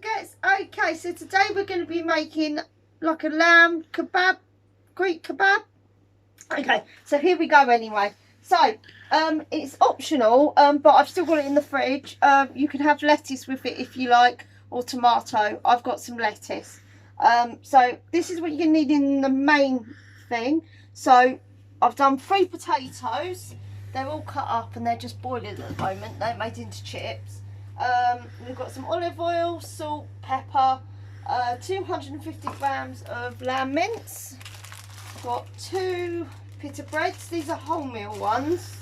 forgets. Okay, so today we're going to be making like a lamb kebab, Greek kebab. Okay, so here we go anyway. So, it's optional, but I've still got it in the fridge. You can have lettuce with it if you like, or tomato. I've got some lettuce. So this is what you're going to need in the main thing. So I've done 3 potatoes. They're all cut up and they're just boiling at the moment. They're made into chips. We've got some olive oil, salt, pepper, 250 grams of lamb mince. Got 2 pita breads. These are wholemeal ones.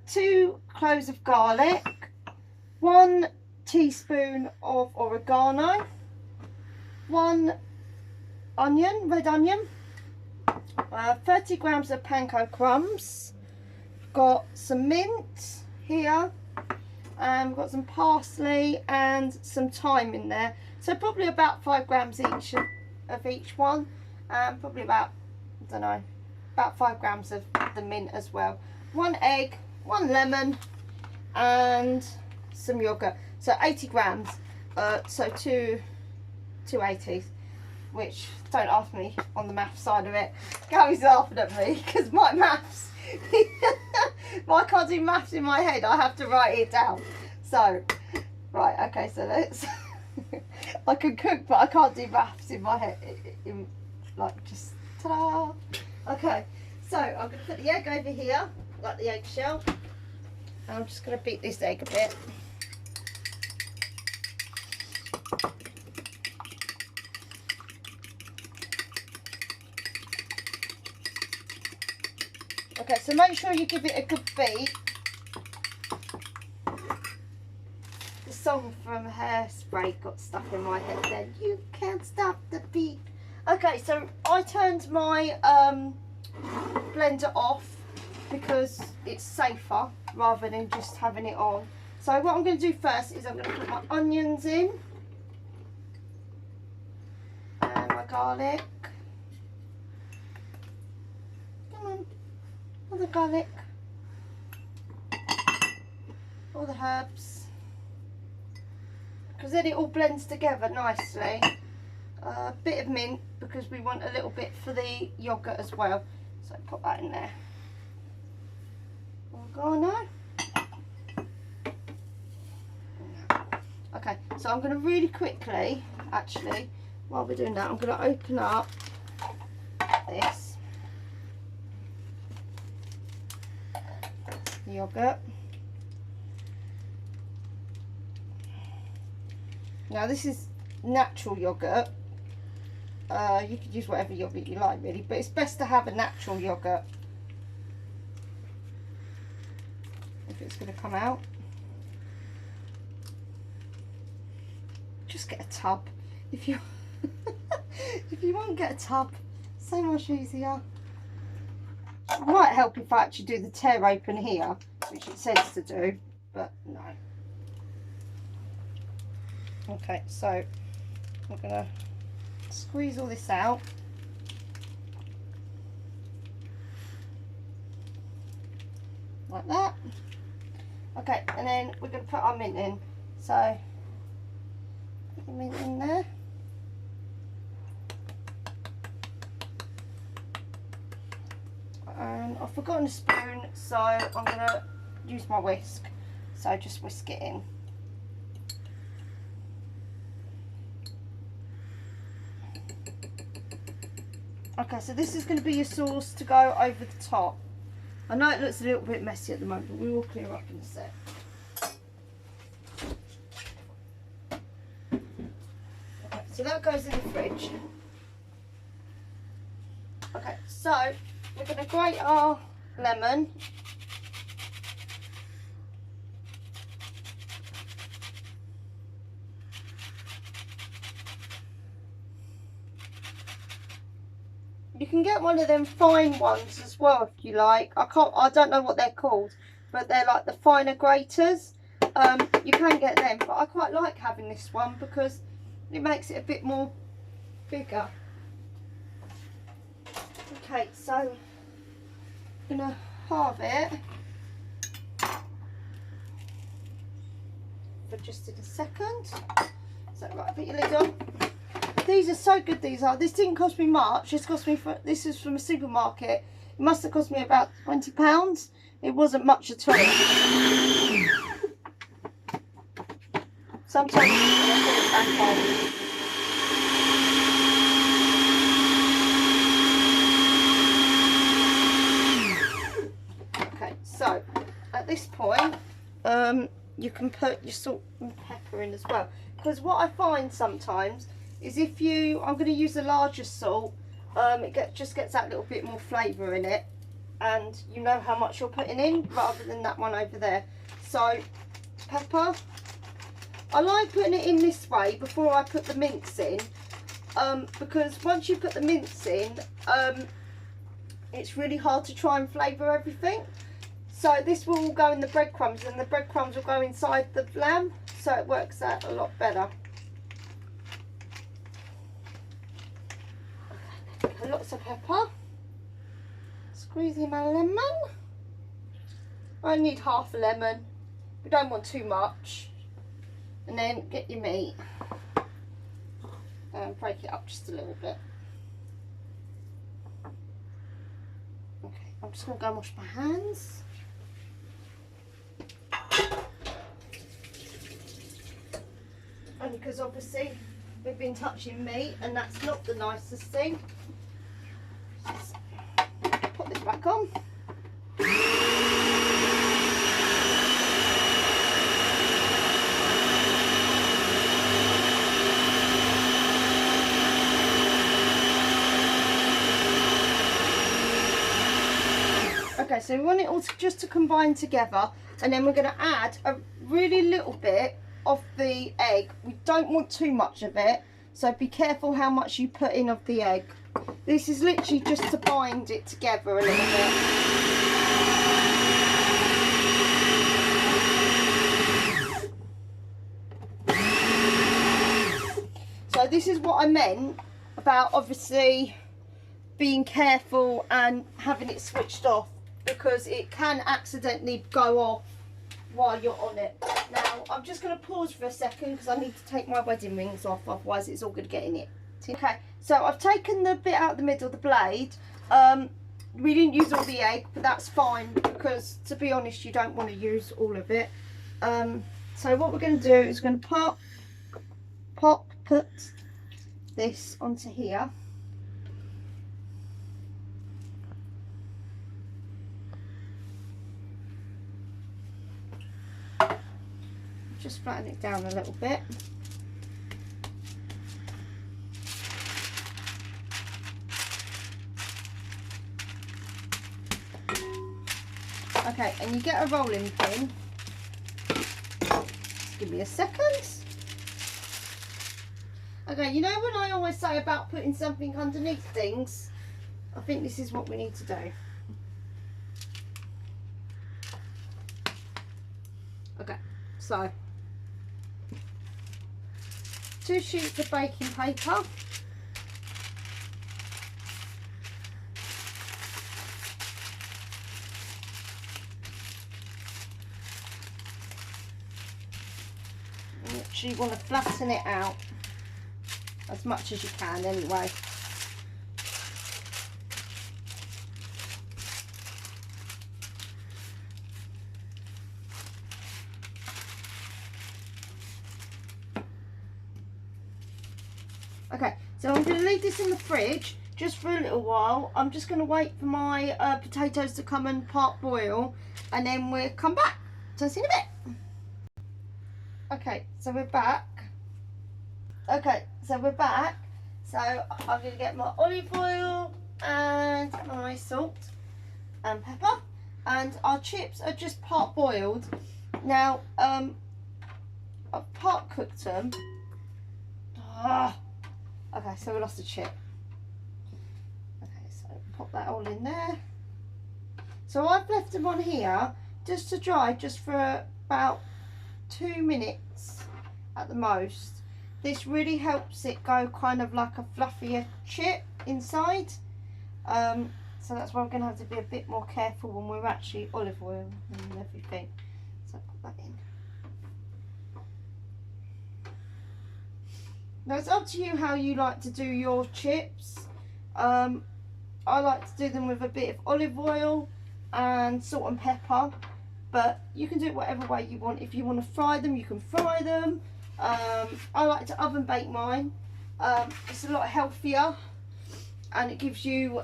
2 cloves of garlic. 1 teaspoon of oregano. 1 onion, red onion. 30 grams of panko crumbs. Got some mint here. And we've got some parsley and some thyme in there. So probably about 5 grams each of each one. Probably about, I don't know, about 5 grams of the mint as well. 1 egg, 1 lemon, and some yogurt. So 80 grams. So 2 80s, which, don't ask me on the math side of it. Gary's laughing at me because my maths, I can't do maths in my head. I have to write it down. So, right, okay, so let's, I can cook, but I can't do maths in my head, like just, ta-da. Okay, so I'm going to put the egg over here, like the eggshell. And I'm just going to beat this egg a bit. Okay, so make sure you give it a good beat. The song from Hairspray got stuck in my head then. You can't stop the beat. Okay, so I turned my blender off because it's safer rather than just having it on. So what I'm going to do first is I'm going to put my onions in. And my garlic. Come on. All the garlic, all the herbs, because then it all blends together nicely. A bit of mint because we want a little bit for the yogurt as well, so put that in there. Oregano. Okay, so I'm going to really quickly, actually, while we're doing that, I'm going to open up this yogurt. Now this is natural yogurt. You could use whatever yogurt you like really, but it's best to have a natural yogurt if it's going to come out. Just get a tub if you if you want, get a tub, so much easier. It might help if I actually do the tear open here, which it says to do, but no. Okay, so I'm going to squeeze all this out. Like that. Okay, and then we're going to put our mint in. So, put the mint in there. And I've forgotten a spoon, so I'm going to use my whisk. So just whisk it in. Okay, so this is going to be your sauce to go over the top. I know it looks a little bit messy at the moment, but we will clear up in a sec. Okay, so that goes in the fridge. Okay, so we're going to grate our lemon. You can get one of them fine ones as well if you like. I don't know what they're called, but they're like the finer graters. You can get them, but I quite like having this one because it makes it a bit more bigger. Okay, so I'm going to halve it for just in a second. So right, put your lid on. These are so good, these are. This didn't cost me much. This cost me, this is from a supermarket. It must have cost me about £20. It wasn't much at all. Sometimes I put it back on. Okay, so at this point, you can put your salt and pepper in as well. Because what I find sometimes is if you, I'm going to use the larger salt, it just gets that little bit more flavour in it, and you know how much you're putting in rather than that one over there. So pepper, I like putting it in this way before I put the mince in, because once you put the mince in, it's really hard to try and flavour everything. So this will all go in the breadcrumbs, and the breadcrumbs will go inside the lamb, so it works out a lot better. Okay, lots of pepper. Squeeze in my lemon. I need half a lemon. We don't want too much. And then get your meat and break it up just a little bit. Okay, I'm just going to go and wash my hands. Only because obviously we've been touching meat and that's not the nicest thing. Just put this back on. Okay, so we want it all just to combine together, and then we're going to add a really little bit of the egg. We don't want too much of it, so be careful how much you put in of the egg. This is literally just to bind it together a little bit. So this is what I meant about obviously being careful and having it switched off, because it can accidentally go off while you're on it. Now I'm just going to pause for a second because I need to take my wedding rings off, otherwise it's all going to get in it. Okay, so I've taken the bit out the middle, the blade. We didn't use all the egg, but that's fine, because to be honest you don't want to use all of it. So what we're going to do is we're going to put this onto here. Just flatten it down a little bit. Okay, and you get a rolling pin. Just give me a second. Okay, you know when I always say about putting something underneath things? I think this is what we need to do. Okay, so 2 sheets of baking paper. You want to flatten it out as much as you can anyway. Okay, so I'm going to leave this in the fridge just for a little while. I'm just going to wait for my potatoes to come and part boil, and then we'll come back. So see you in a bit. Okay, so we're back. So I'm going to get my olive oil and my salt and pepper, and our chips are just part boiled. Now I've part cooked them. Okay, so we lost a chip. Okay, so pop that all in there. So I've left them on here just to dry, just for about 2 minutes at the most. This really helps it go kind of like a fluffier chip inside. So that's why we're going to have to be a bit more careful when we're actually olive oil and everything. So put that in. Now it's up to you how you like to do your chips. I like to do them with a bit of olive oil and salt and pepper, but you can do it whatever way you want. If you want to fry them, you can fry them. I like to oven bake mine. It's a lot healthier, and it gives you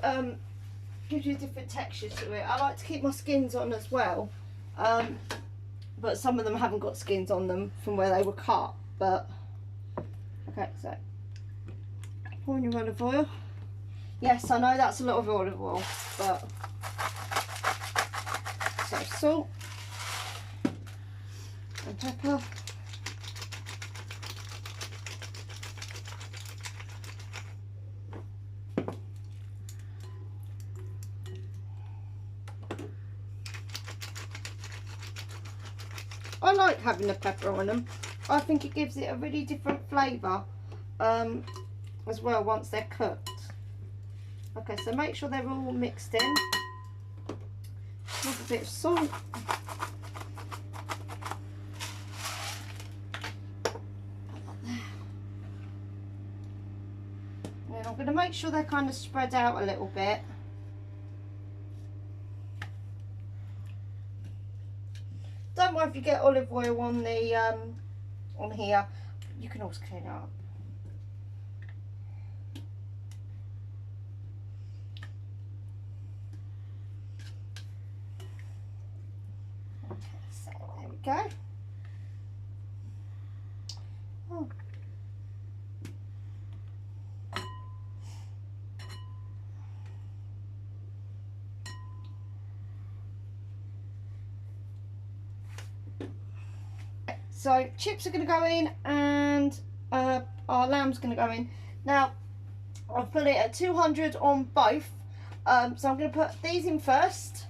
different textures to it. I like to keep my skins on as well, but some of them haven't got skins on them from where they were cut. But okay, so pour in your olive oil. Yes, I know that's a lot of olive oil, but so salt and pepper. I like having the pepper on them. I think it gives it a really different flavour as well once they're cooked. Okay, so make sure they're all mixed in. With a bit of salt. And I'm going to make sure they're kind of spread out a little bit. Don't worry if you get olive oil on the on here. You can always clean it up. So there we go. Oh. So chips are going to go in, and our lamb's going to go in. Now I've put it at 200 on both, so I'm going to put these in first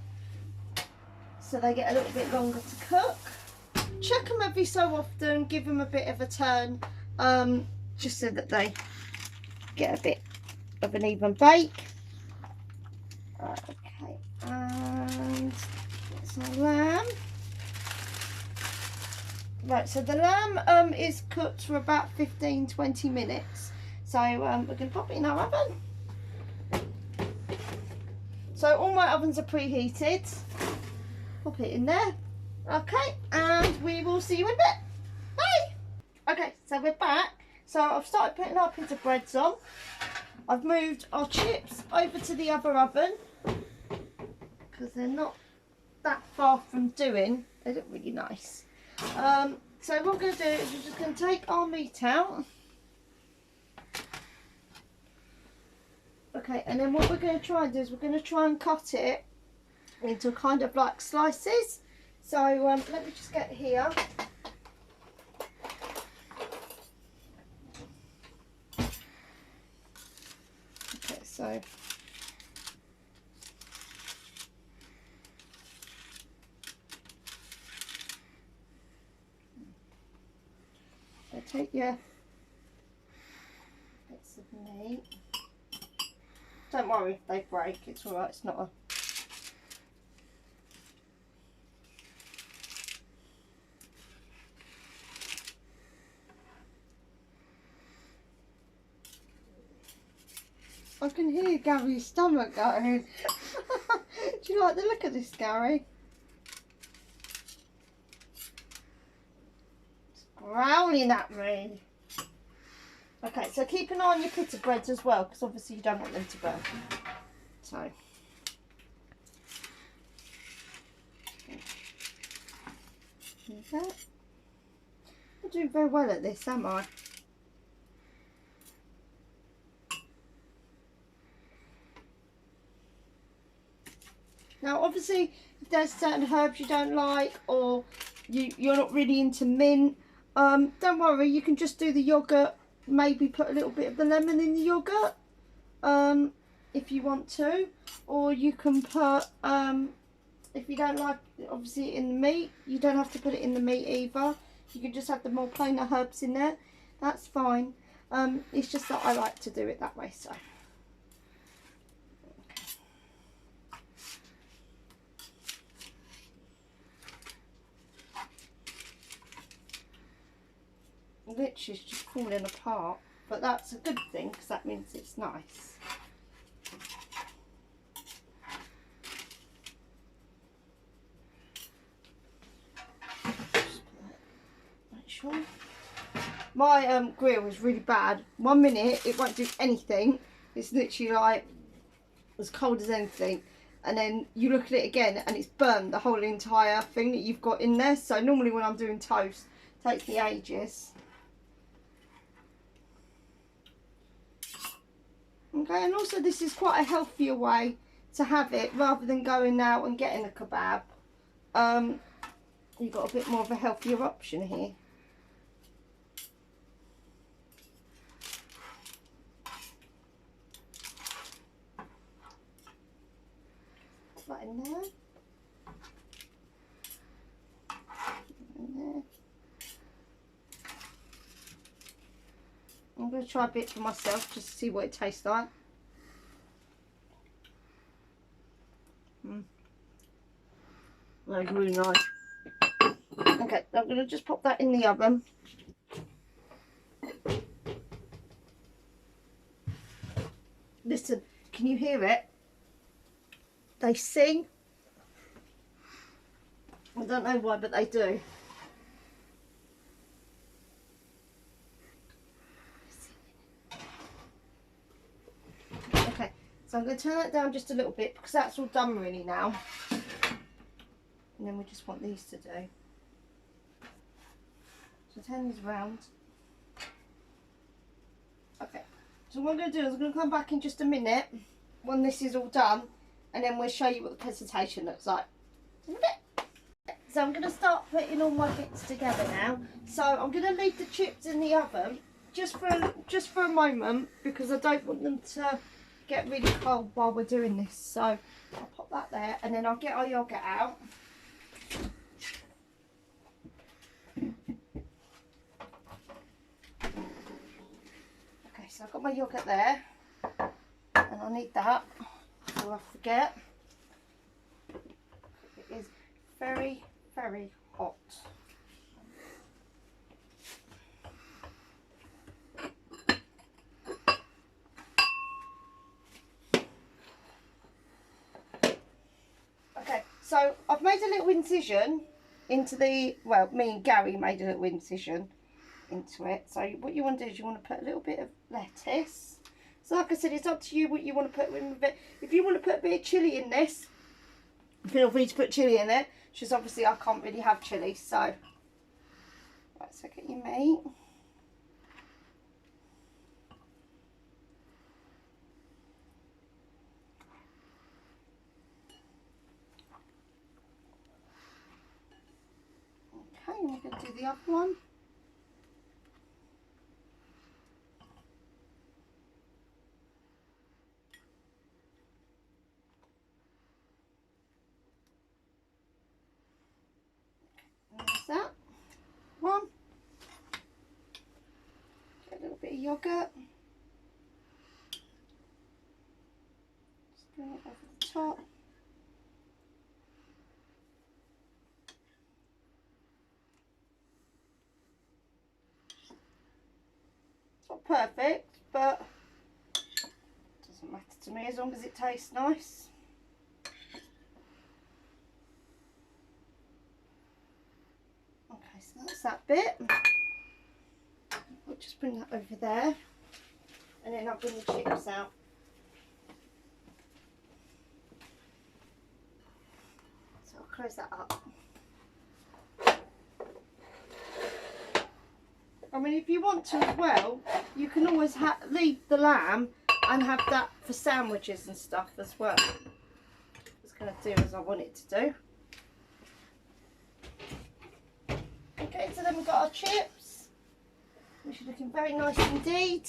so they get a little bit longer to cook. Check them every so often, give them a bit of a turn, just so that they get a bit of an even bake. Okay, and that's our lamb. Right, so the lamb is cooked for about 15-20 minutes. So we're going to pop it in our oven. So all my ovens are preheated. Pop it in there. Okay, and we will see you in a bit. Bye! Okay, so we're back. So I've started putting our pita breads on. I've moved our chips over to the other oven because they're not that far from doing. They look really nice. So what we're going to do is we're just going to take our meat out. Okay, and then what we're going to try and do is we're going to try and cut it into kind of like slices. So let me just get here. Okay, so take your bits of meat. Don't worry if they break, it's alright, it's not a... I can hear Gary's stomach going. Do you like the look of this, Gary? Growling at me. Okay, so keep an eye on your pita breads as well, because obviously you don't want them to burn. So okay. I'm doing very well at this, am I? Now obviously if there's certain herbs you don't like, or you're not really into mint, don't worry, you can just do the yoghurt, maybe put a little bit of the lemon in the yoghurt if you want to, or you can put, if you don't like obviously in the meat, you don't have to put it in the meat either, you can just have the more plainer herbs in there, that's fine. It's just that I like to do it that way. So literally it's just falling apart. but that's a good thing because that means it's nice. Make sure. My grill is really bad. 1 minute it won't do anything. It's literally like as cold as anything. And then you look at it again and it's burnt the whole entire thing that you've got in there. So normally when I'm doing toast, it takes me ages. Okay, and also this is quite a healthier way to have it rather than going out and getting a kebab. You've got a bit more of a healthier option here. Right in there. In there. I'm going to try a bit for myself just to see what it tastes like. That's really nice. Okay, I'm going to just pop that in the oven. Listen, can you hear it? They sing. I don't know why, but they do. Okay, so I'm going to turn that down just a little bit because that's all done really now. And then we just want these to do. So turn these around. Okay, so what I'm going to do is I'm going to come back in just a minute when this is all done, and then we'll show you what the presentation looks like in a bit. So I'm going to start putting all my bits together now. So I'm going to leave the chips in the oven just for a moment because I don't want them to get really cold while we're doing this. So I'll pop that there and then I'll get our yogurt out. Okay, so I've got my yogurt there and I need that before I forget. It is very, very hot. Okay, so I've made a little incision into the, well, me and Gary made a little incision into it. So what you want to do is you want to put a little bit of lettuce. So like I said, it's up to you what you want to put in with it. If you want to put a bit of chilli in this, feel free to put chilli in it. Just obviously I can't really have chilli, so right, so get your meat. Okay, and we're going to do the other one. There's that one. Get a little bit of yogurt. Just bring it over the top. It's not perfect, but it doesn't matter to me as long as it tastes nice. So that's that bit. I'll just bring that over there and then I'll bring the chips out. So I'll close that up. I mean, if you want to as well, you can always leave the lamb and have that for sandwiches and stuff as well. It's going to do as I want it to do. Okay, so then we've got our chips, which are looking very nice indeed.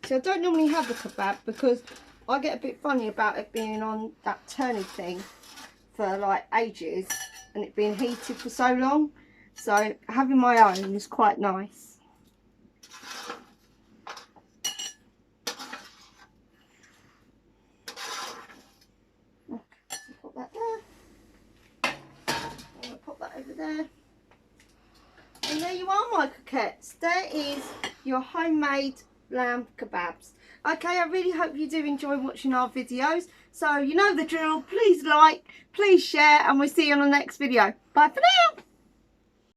So I don't normally have the kebab because I get a bit funny about it being on that turning thing for like ages and it being heated for so long. So having my own is quite nice. there. And there you are, my coquettes. There is your homemade lamb kebabs. Okay, I really hope you do enjoy watching our videos. So you know the drill. Please like, please share, and we'll see you on the next video. Bye for now.